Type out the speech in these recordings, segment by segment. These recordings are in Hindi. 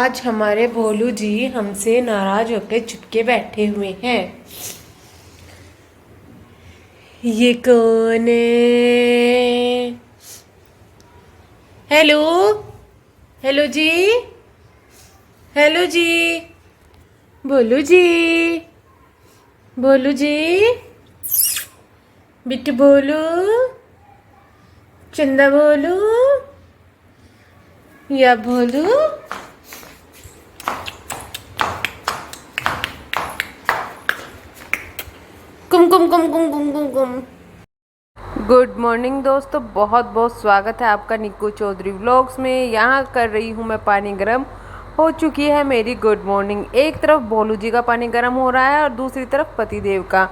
आज हमारे भोलू जी हमसे नाराज होकर चुपके बैठे हुए हैं। ये कौन है? हेलो, हेलो जी, हेलो जी, भोलू जी, भोलू जी, बिट्टू भोलू, चंदा भोलू या भोलू। कुम कुम कुम कुम कुम कुम कुम। गुड मॉर्निंग दोस्तों, बहुत बहुत स्वागत है आपका निक्कू चौधरी व्लॉग्स में। यहाँ कर रही हूँ मैं पानी गर्म। हो चुकी है मेरी गुड मॉर्निंग। एक तरफ भोलू जी का पानी गर्म हो रहा है और दूसरी तरफ पतिदेव का।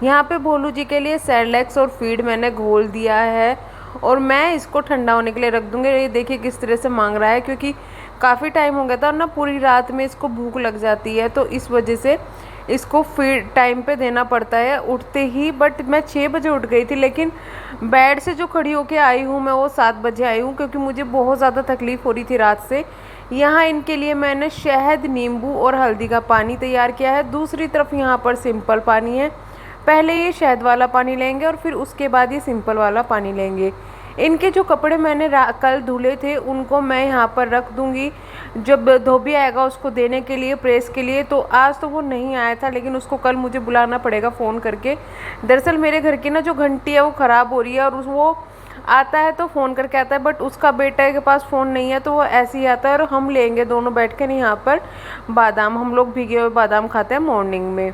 यहाँ पे भोलू जी के लिए सेरेलैक्स और फीड मैंने घोल दिया है और मैं इसको ठंडा होने के लिए रख दूँगी। ये देखिए किस तरह से मांग रहा है, क्योंकि काफ़ी टाइम हो गया था और ना पूरी रात में इसको भूख लग जाती है, तो इस वजह से इसको फीड टाइम पे देना पड़ता है उठते ही। बट मैं 6 बजे उठ गई थी, लेकिन बेड से जो खड़ी होके आई हूँ मैं वो 7 बजे आई हूँ, क्योंकि मुझे बहुत ज़्यादा तकलीफ़ हो रही थी रात से। यहाँ इनके लिए मैंने शहद, नींबू और हल्दी का पानी तैयार किया है। दूसरी तरफ यहाँ पर सिंपल पानी है। पहले ये शहद वाला पानी लेंगे और फिर उसके बाद ये सिंपल वाला पानी लेंगे। इनके जो कपड़े मैंने कल धुले थे उनको मैं यहाँ पर रख दूँगी। जब धोबी आएगा उसको देने के लिए, प्रेस के लिए, तो आज तो वो नहीं आया था, लेकिन उसको कल मुझे बुलाना पड़ेगा फ़ोन करके। दरअसल मेरे घर की ना जो घंटी है वो ख़राब हो रही है और वो आता है तो फ़ोन करके आता है, बट उसका बेटा के पास फ़ोन नहीं है, तो वो ऐसे ही आता है और हम लेंगे दोनों बैठ के। नहीं, यहाँ पर बादाम, हम लोग भीगे हुए बादाम खाते हैं मॉर्निंग में।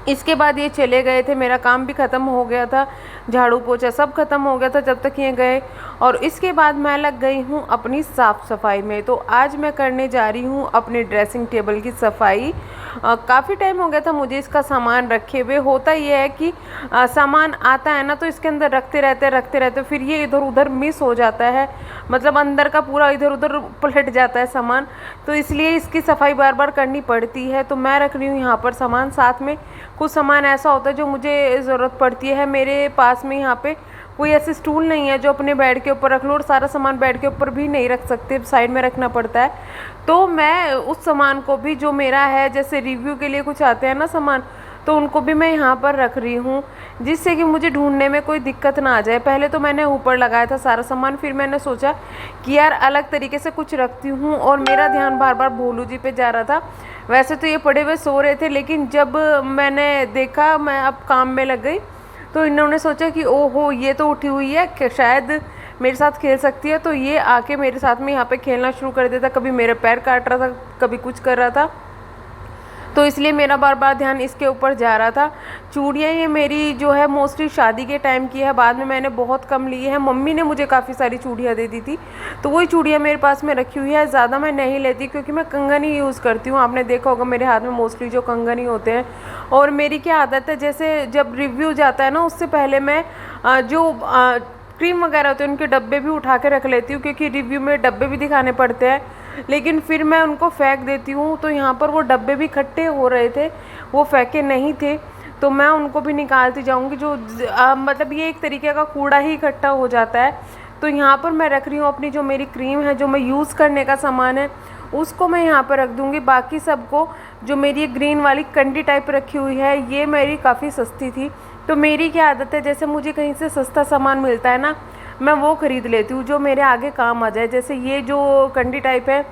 इसके बाद ये चले गए थे, मेरा काम भी ख़त्म हो गया था, झाड़ू पोछा सब ख़त्म हो गया था जब तक ये गए। और इसके बाद मैं लग गई हूँ अपनी साफ़ सफाई में। तो आज मैं करने जा रही हूँ अपने ड्रेसिंग टेबल की सफाई। काफ़ी टाइम हो गया था मुझे इसका सामान रखे हुए। होता ये है कि सामान आता है ना तो इसके अंदर रखते रहते फिर ये इधर उधर मिस हो जाता है, मतलब अंदर का पूरा इधर उधर पलट जाता है सामान, तो इसलिए इसकी सफाई बार बार करनी पड़ती है। तो मैं रख रही हूँ यहाँ पर सामान, साथ में कुछ सामान ऐसा होता है जो मुझे ज़रूरत पड़ती है। मेरे पास में यहाँ पे कोई ऐसे स्टूल नहीं है जो अपने बेड के ऊपर रख लो, और सारा सामान बेड के ऊपर भी नहीं रख सकते, साइड में रखना पड़ता है। तो मैं उस सामान को भी जो मेरा है, जैसे रिव्यू के लिए कुछ आते हैं ना सामान, तो उनको भी मैं यहाँ पर रख रही हूँ, जिससे कि मुझे ढूंढने में कोई दिक्कत ना आ जाए। पहले तो मैंने ऊपर लगाया था सारा सामान, फिर मैंने सोचा कि यार अलग तरीके से कुछ रखती हूँ, और मेरा ध्यान बार बार भोलू जी पे जा रहा था। वैसे तो ये पड़े हुए सो रहे थे, लेकिन जब मैंने देखा, मैं अब काम में लग गई, तो इन्होंने सोचा कि ओहो ये तो उठी हुई है, कि शायद मेरे साथ खेल सकती है। तो ये आके मेरे साथ में यहाँ पे खेलना शुरू कर देता, कभी मेरे पैर काट रहा था, कभी कुछ कर रहा था, तो इसलिए मेरा बार बार ध्यान इसके ऊपर जा रहा था। चूड़ियाँ ये मेरी जो है मोस्टली शादी के टाइम की है, बाद में मैंने बहुत कम ली है। मम्मी ने मुझे काफ़ी सारी चूड़ियाँ दे दी थी, तो वही चूड़ियाँ मेरे पास में रखी हुई है। ज़्यादा मैं नहीं लेती, क्योंकि मैं कंगन ही यूज़ करती हूँ। आपने देखा होगा मेरे हाथ में मोस्टली जो कंगन ही होते हैं। और मेरी क्या आदत है, जैसे जब रिव्यू जाता है ना उससे पहले मैं जो क्रीम वगैरह होते हैं उनके डब्बे भी उठा के रख लेती हूँ, क्योंकि रिव्यू में डब्बे भी दिखाने पड़ते हैं, लेकिन फिर मैं उनको फेंक देती हूँ। तो यहाँ पर वो डब्बे भी इकट्ठे हो रहे थे, वो फेंके नहीं थे, तो मैं उनको भी निकालती जाऊँगी। जो मतलब ये एक तरीके का कूड़ा ही इकट्ठा हो जाता है। तो यहाँ पर मैं रख रही हूँ अपनी जो मेरी क्रीम है, जो मैं यूज़ करने का सामान है, उसको मैं यहाँ पर रख दूँगी। बाकी सबको, जो मेरी ग्रीन वाली कंडी टाइप रखी हुई है, ये मेरी काफ़ी सस्ती थी। तो मेरी क्या आदत है, जैसे मुझे कहीं से सस्ता सामान मिलता है ना, मैं वो ख़रीद लेती हूँ जो मेरे आगे काम आ जाए। जैसे ये जो कंडी टाइप है,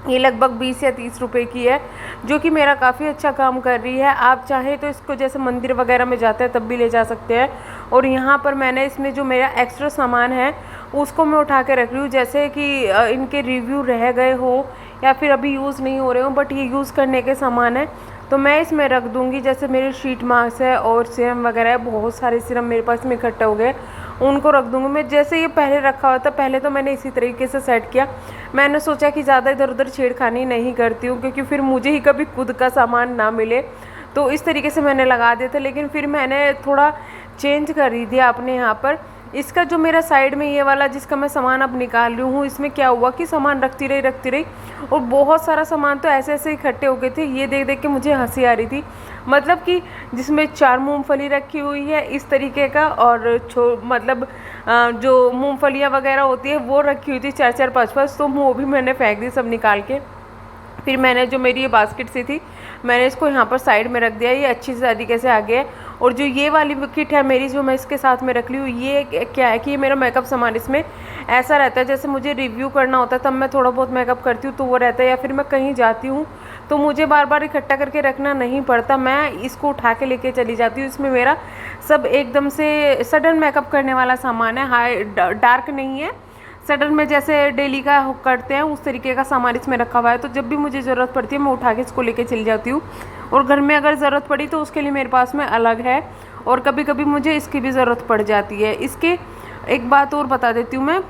ये लगभग 20 या 30 रुपए की है, जो कि मेरा काफ़ी अच्छा काम कर रही है। आप चाहें तो इसको जैसे मंदिर वगैरह में जाते हैं तब भी ले जा सकते हैं। और यहाँ पर मैंने इसमें जो मेरा एक्स्ट्रा सामान है उसको मैं उठा के रख रही हूँ, जैसे कि इनके रिव्यू रह गए हो या फिर अभी यूज़ नहीं हो रहे हो, बट ये यूज़ करने के सामान है, तो मैं इसमें रख दूँगी। जैसे मेरे शीट मास्क है और सीरम वगैरह है, बहुत सारे सीरम मेरे पास में इकट्ठे हो गए, उनको रख दूँगी मैं। जैसे ये पहले रखा हुआ था, पहले तो मैंने इसी तरीके से सेट किया। मैंने सोचा कि ज़्यादा इधर उधर छेड़खानी नहीं करती हूँ, क्योंकि फिर मुझे ही कभी खुद का सामान ना मिले, तो इस तरीके से मैंने लगा दिया था। लेकिन फिर मैंने थोड़ा चेंज कर ही दिया अपने यहाँ पर। इसका जो मेरा साइड में ये वाला जिसका मैं सामान अब निकाल रही हूँ, इसमें क्या हुआ कि सामान रखती रही और बहुत सारा सामान तो ऐसे ऐसे इकट्ठे हो गए थे। ये देख देख के मुझे हंसी आ रही थी, मतलब कि जिसमें 4 मूंगफली रखी हुई है इस तरीके का, और मतलब जो मूंगफलियाँ वगैरह होती है वो रखी हुई थी 4-4 5-5, तो वो भी मैंने फेंक दी सब निकाल के। फिर मैंने जो मेरी ये बास्केट सी थी, मैंने इसको यहाँ पर साइड में रख दिया। ये अच्छी से तरीके से आ गया है। और जो ये वाली किट है मेरी, जो मैं इसके साथ में रख ली हूँ, ये क्या है कि ये मेरा मेकअप सामान इसमें ऐसा रहता है, जैसे मुझे रिव्यू करना होता है तब मैं थोड़ा बहुत मेकअप करती हूँ तो वो रहता है, या फिर मैं कहीं जाती हूँ तो मुझे बार बार इकट्ठा करके रखना नहीं पड़ता, मैं इसको उठा के लेके चली जाती हूँ। इसमें मेरा सब एकदम से सडन मेकअप करने वाला सामान है, हाई डार्क नहीं है, सडन में जैसे डेली का करते हैं उस तरीके का सामान इसमें रखा हुआ है। तो जब भी मुझे ज़रूरत पड़ती है मैं उठा के इसको लेके चली जाती हूँ। और घर में अगर ज़रूरत पड़ी तो उसके लिए मेरे पास में अलग है, और कभी कभी मुझे इसकी भी ज़रूरत पड़ जाती है। इसके एक बात और बता देती हूँ मैं,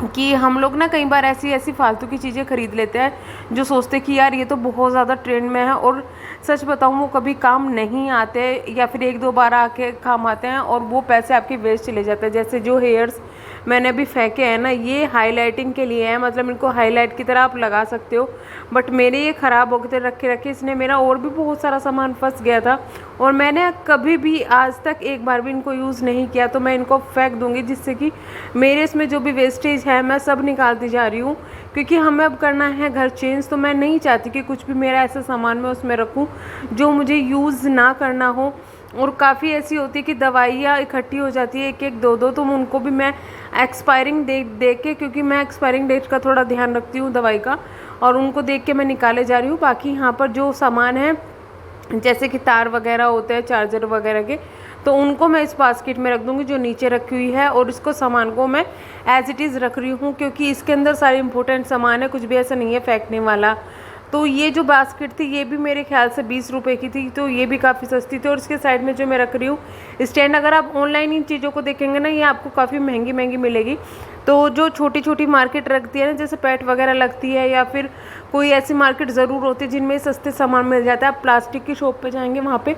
कि हम लोग ना कई बार ऐसी ऐसी फालतू की चीज़ें खरीद लेते हैं जो सोचते कि यार ये तो बहुत ज़्यादा ट्रेंड में है, और सच बताऊँ वो कभी काम नहीं आते, या फिर एक दो बार आके काम आते हैं और वो पैसे आपके वेस्ट चले जाते हैं। जैसे जो हेयर्स मैंने अभी फेंके हैं ना, ये हाईलाइटिंग के लिए है, मतलब इनको हाईलाइट की तरह आप लगा सकते हो, बट मेरे ये ख़राब हो गए थे रखे रखे, इसने मेरा और भी बहुत सारा सामान फंस गया था, और मैंने कभी भी आज तक एक बार भी इनको यूज़ नहीं किया। तो मैं इनको फेंक दूँगी, जिससे कि मेरे इसमें जो भी वेस्टेज है मैं सब निकालती जा रही हूँ, क्योंकि हमें अब करना है घर चेंज। तो मैं नहीं चाहती कि कुछ भी मेरा ऐसा सामान मैं उसमें रखूँ जो मुझे यूज़ ना करना हो। और काफ़ी ऐसी होती है कि दवाइयाँ इकट्ठी हो जाती है, एक एक दो दो, तो उनको भी मैं एक्सपायरिंग डेट देख के, क्योंकि मैं एक्सपायरिंग डेट का थोड़ा ध्यान रखती हूँ दवाई का, और उनको देख के मैं निकाले जा रही हूँ। बाकी यहाँ पर जो सामान है जैसे कि तार वगैरह होते हैं चार्जर वगैरह के, तो उनको मैं इस बास्केट में रख दूँगी जो नीचे रखी हुई है, और इसको सामान को मैं एज इट इज़ रख रही हूँ, क्योंकि इसके अंदर सारे इंपॉर्टेंट सामान है, कुछ भी ऐसा नहीं है फेंकने वाला। तो ये जो बास्केट थी ये भी मेरे ख्याल से 20 रुपए की थी, तो ये भी काफ़ी सस्ती थी। और इसके साइड में जो मैं रख रही हूँ स्टैंड, अगर आप ऑनलाइन इन चीज़ों को देखेंगे ना, ये आपको काफ़ी महंगी महंगी मिलेगी। तो जो छोटी छोटी मार्केट रखती है ना, जैसे पेट वगैरह लगती है, या फिर कोई ऐसी मार्केट ज़रूर होती है जिनमें सस्ते सामान मिल जाता है। आप प्लास्टिक की शॉप पे जाएंगे, वहाँ पे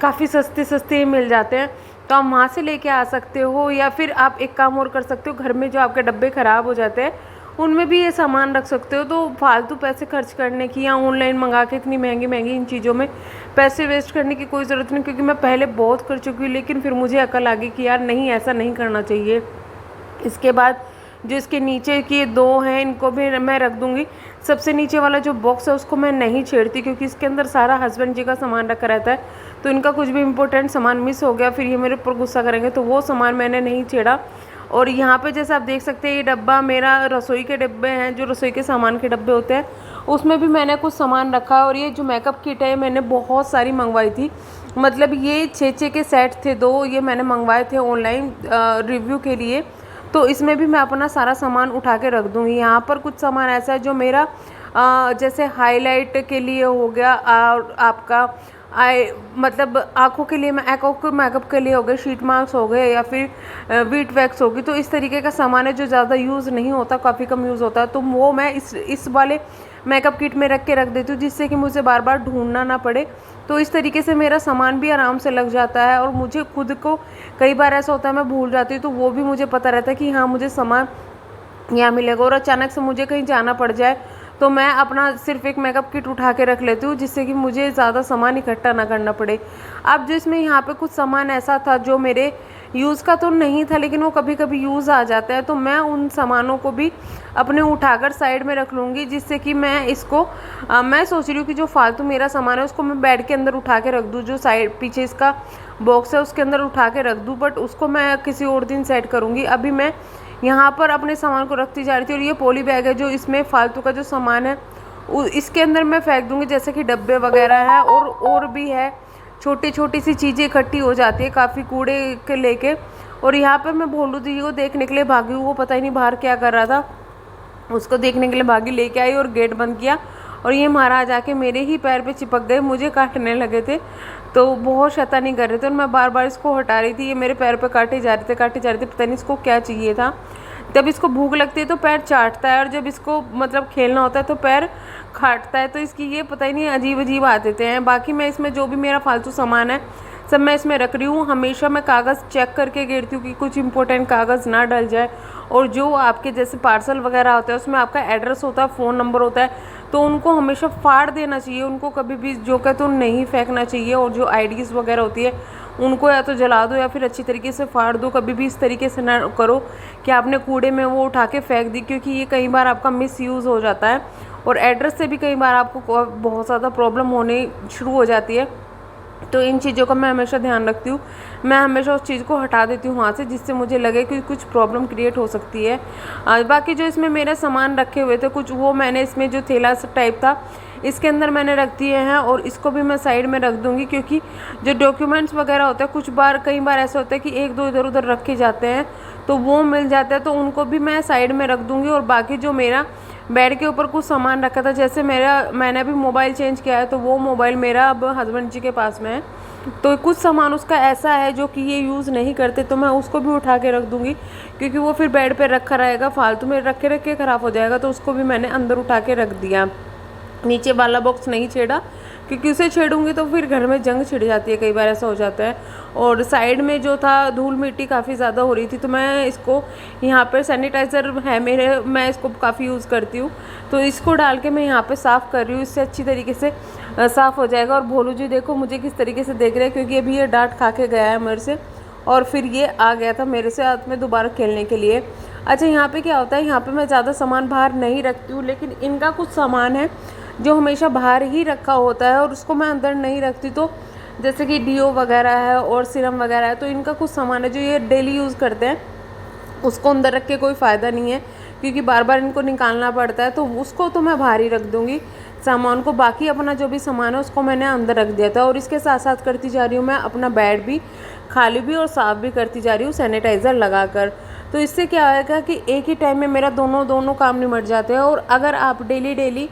काफ़ी सस्ते सस्ते मिल जाते हैं, तो आप वहाँ से लेके आ सकते हो। या फिर आप एक काम और कर सकते हो, घर में जो आपके डब्बे ख़राब हो जाते हैं उनमें भी ये सामान रख सकते हो। तो फालतू पैसे खर्च करने की, या ऑनलाइन मंगा के इतनी महंगी महंगी इन चीज़ों में पैसे वेस्ट करने की कोई ज़रूरत नहीं, क्योंकि मैं पहले बहुत कर चुकी हूँ, लेकिन फिर मुझे अकल आ गई कि यार नहीं, ऐसा नहीं करना चाहिए। इसके बाद जो इसके नीचे के दो हैं इनको भी मैं रख दूँगी। सबसे नीचे वाला जो बॉक्स है उसको मैं नहीं छेड़ती, क्योंकि इसके अंदर सारा हस्बैंड जी का सामान रखा रहता है, तो इनका कुछ भी इंपॉर्टेंट सामान मिस हो गया फिर ये मेरे ऊपर गुस्सा करेंगे, तो वो सामान मैंने नहीं छेड़ा। और यहाँ पे जैसे आप देख सकते हैं ये डब्बा मेरा रसोई के डब्बे हैं, जो रसोई के सामान के डब्बे होते हैं, उसमें भी मैंने कुछ सामान रखा है। और ये जो मेकअप किट है मैंने बहुत सारी मंगवाई थी, मतलब ये 6 के सेट थे, 2 ये मैंने मंगवाए थे ऑनलाइन रिव्यू के लिए। तो इसमें भी मैं अपना सारा सामान उठा के रख दूँगी। यहाँ पर कुछ सामान ऐसा है जो मेरा जैसे हाईलाइट के लिए हो गया, और आपका मतलब आँखों के लिए, आँखों के मेकअप के लिए हो गए, शीट मार्क्स हो गए, या फिर वीट वैक्स होगी। तो इस तरीके का सामान है जो ज़्यादा यूज़ नहीं होता, काफ़ी कम यूज़ होता है, तो वो मैं इस वाले मेकअप किट में रख के रख देती हूँ, जिससे कि मुझे बार बार ढूंढना ना पड़े। तो इस तरीके से मेरा सामान भी आराम से लग जाता है, और मुझे खुद को कई बार ऐसा होता है मैं भूल जाती हूँ, तो वो भी मुझे पता रहता है कि हाँ मुझे सामान यहाँ मिलेगा। और अचानक से मुझे कहीं जाना पड़ जाए तो मैं अपना सिर्फ एक मेकअप किट उठा के रख लेती हूँ, जिससे कि मुझे ज़्यादा सामान इकट्ठा ना करना पड़े। अब जो इसमें यहाँ पे कुछ सामान ऐसा था जो मेरे यूज़ का तो नहीं था, लेकिन वो कभी कभी यूज़ आ जाता है, तो मैं उन सामानों को भी अपने उठाकर साइड में रख लूँगी, जिससे कि मैं इसको मैं सोच रही हूँ कि जो फालतू मेरा सामान है उसको मैं बेड के अंदर उठा के रख दूँ, जो साइड पीछे इसका बॉक्स है उसके अंदर उठा के रख दूँ, बट उसको मैं किसी और दिन सेट करूँगी। अभी मैं यहाँ पर अपने सामान को रखती जा रही थी। और ये पॉली बैग है जो इसमें फालतू का जो सामान है इसके अंदर मैं फेंक दूँगी, जैसे कि डब्बे वगैरह है, और भी है, छोटी छोटी सी चीज़ें इकट्ठी हो जाती है काफ़ी कूड़े के लेके। और यहाँ पर मैं भोलू दीदी को देखने के लिए भागी हूँ, वो पता ही नहीं बाहर क्या कर रहा था, उसको देखने के लिए भागी, लेके आई और गेट बंद किया, और ये महाराज आके मेरे ही पैर पे चिपक गए, मुझे काटने लगे थे, तो बहुत शैतानी कर रहे थे, और मैं बार बार इसको हटा रही थी, ये मेरे पैर पे काटे जा रहे थे, पता नहीं इसको क्या चाहिए था। जब इसको भूख लगती है तो पैर चाटता है, और जब इसको मतलब खेलना होता है तो पैर काटता है, तो इसकी ये पता ही नहीं अजीब अजीब आदतें हैं। बाकी मैं इसमें जो भी मेरा फालतू सामान है सब मैं इसमें रख रही हूँ। हमेशा मैं कागज़ चेक करके गिरती हूँ कि कुछ इंपॉर्टेंट कागज़ ना डल जाए। और जो आपके जैसे पार्सल वगैरह होता है उसमें आपका एड्रेस होता है, फ़ोन नंबर होता है, तो उनको हमेशा फाड़ देना चाहिए, उनको कभी भी जो कहते हो नहीं फेंकना चाहिए। और जो आईडीज़ वगैरह होती है उनको या तो जला दो या फिर अच्छी तरीके से फाड़ दो, कभी भी इस तरीके से ना करो कि आपने कूड़े में वो उठा के फेंक दी, क्योंकि ये कई बार आपका मिस यूज़ हो जाता है और एड्रेस से भी कई बार आपको बहुत ज़्यादा प्रॉब्लम होने शुरू हो जाती है। तो इन चीज़ों का मैं हमेशा ध्यान रखती हूँ। मैं हमेशा उस चीज़ को हटा देती हूँ वहाँ से, जिससे मुझे लगे कि कुछ प्रॉब्लम क्रिएट हो सकती है। बाकी जो इसमें मेरे सामान रखे हुए थे कुछ, वो मैंने इसमें जो थैला टाइप था इसके अंदर मैंने रख दिए हैं, और इसको भी मैं साइड में रख दूँगी, क्योंकि जो डॉक्यूमेंट्स वगैरह होते हैं कई बार ऐसा होता है कि एक दो इधर उधर रखे जाते हैं, तो वो मिल जाता है, तो उनको भी मैं साइड में रख दूँगी। और बाकी जो मेरा बेड के ऊपर कुछ सामान रखा था, जैसे मैंने अभी मोबाइल चेंज किया है, तो वो मोबाइल मेरा अब हस्बैंड जी के पास में है, तो कुछ सामान उसका ऐसा है जो कि ये यूज़ नहीं करते, तो मैं उसको भी उठा के रख दूँगी, क्योंकि वो फिर बेड पे रखा रहेगा, फालतू में रख के ख़राब हो जाएगा। तो उसको भी मैंने अंदर उठा के रख दिया। नीचे वाला बॉक्स नहीं छेड़ा, क्योंकि उसे छेड़ूंगी तो फिर घर में जंग छिड़ जाती है, कई बार ऐसा हो जाता है। और साइड में जो था धूल मिट्टी काफ़ी ज़्यादा हो रही थी, तो मैं इसको यहाँ पर सैनिटाइज़र है मेरे, मैं इसको काफ़ी यूज़ करती हूँ, तो इसको डाल के मैं यहाँ पे साफ़ कर रही हूँ। इससे अच्छी तरीके से साफ़ हो जाएगा। और भोलू जी देखो मुझे किस तरीके से देख रहे हैं, क्योंकि अभी ये डांट खा के गया है मेरे से, और फिर ये आ गया था मेरे से हाथ में दोबारा खेलने के लिए। अच्छा, यहाँ पे क्या होता है, यहाँ पे मैं ज़्यादा सामान बाहर नहीं रखती हूँ, लेकिन इनका कुछ सामान है जो हमेशा बाहर ही रखा होता है, और उसको मैं अंदर नहीं रखती। तो जैसे कि डीओ वगैरह है और सीरम वगैरह है, तो इनका कुछ सामान है जो ये डेली यूज़ करते हैं, उसको अंदर रख के कोई फ़ायदा नहीं है, क्योंकि बार बार इनको निकालना पड़ता है, तो उसको तो मैं बाहर ही रख दूँगी सामान को। बाकी अपना जो भी सामान है उसको मैंने अंदर रख दिया था। और इसके साथ साथ करती जा रही हूँ मैं अपना बेड भी खाली भी और साफ़ भी करती जा रही हूँ सैनिटाइज़र लगाकर। तो इससे क्या होएगा कि एक ही टाइम में मेरा दोनों काम निमट जाते हैं। और अगर आप डेली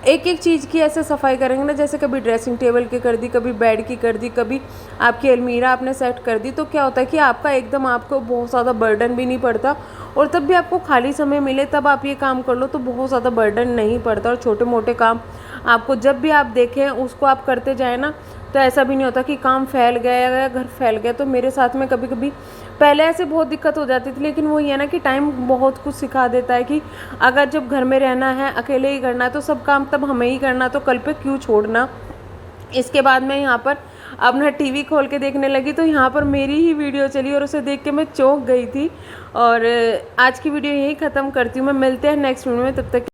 एक एक चीज़ की ऐसे सफाई करेंगे ना, जैसे कभी ड्रेसिंग टेबल की कर दी, कभी बेड की कर दी, कभी आपकी अलमीरा आपने सेट कर दी, तो क्या होता है कि आपका एकदम आपको बहुत ज़्यादा बर्डन भी नहीं पड़ता, और तब भी आपको खाली समय मिले तब आप ये काम कर लो तो बहुत ज़्यादा बर्डन नहीं पड़ता। और छोटे मोटे काम आपको जब भी आप देखें उसको आप करते जाए ना, तो ऐसा भी नहीं होता कि काम फैल गया या घर फैल गया। तो मेरे साथ में कभी कभी पहले ऐसे बहुत दिक्कत हो जाती थी, लेकिन वही है ना कि टाइम बहुत कुछ सिखा देता है कि अगर जब घर में रहना है, अकेले ही करना है, तो सब काम तब हमें ही करना, तो कल पे क्यों छोड़ना। इसके बाद मैं यहाँ पर अपना टीवी खोल के देखने लगी, तो यहाँ पर मेरी ही वीडियो चली और उसे देख के मैं चौंक गई थी। और आज की वीडियो यहीं ख़त्म करती हूँ। मैं मिलते हैं नेक्स्ट वीडियो में, तब तक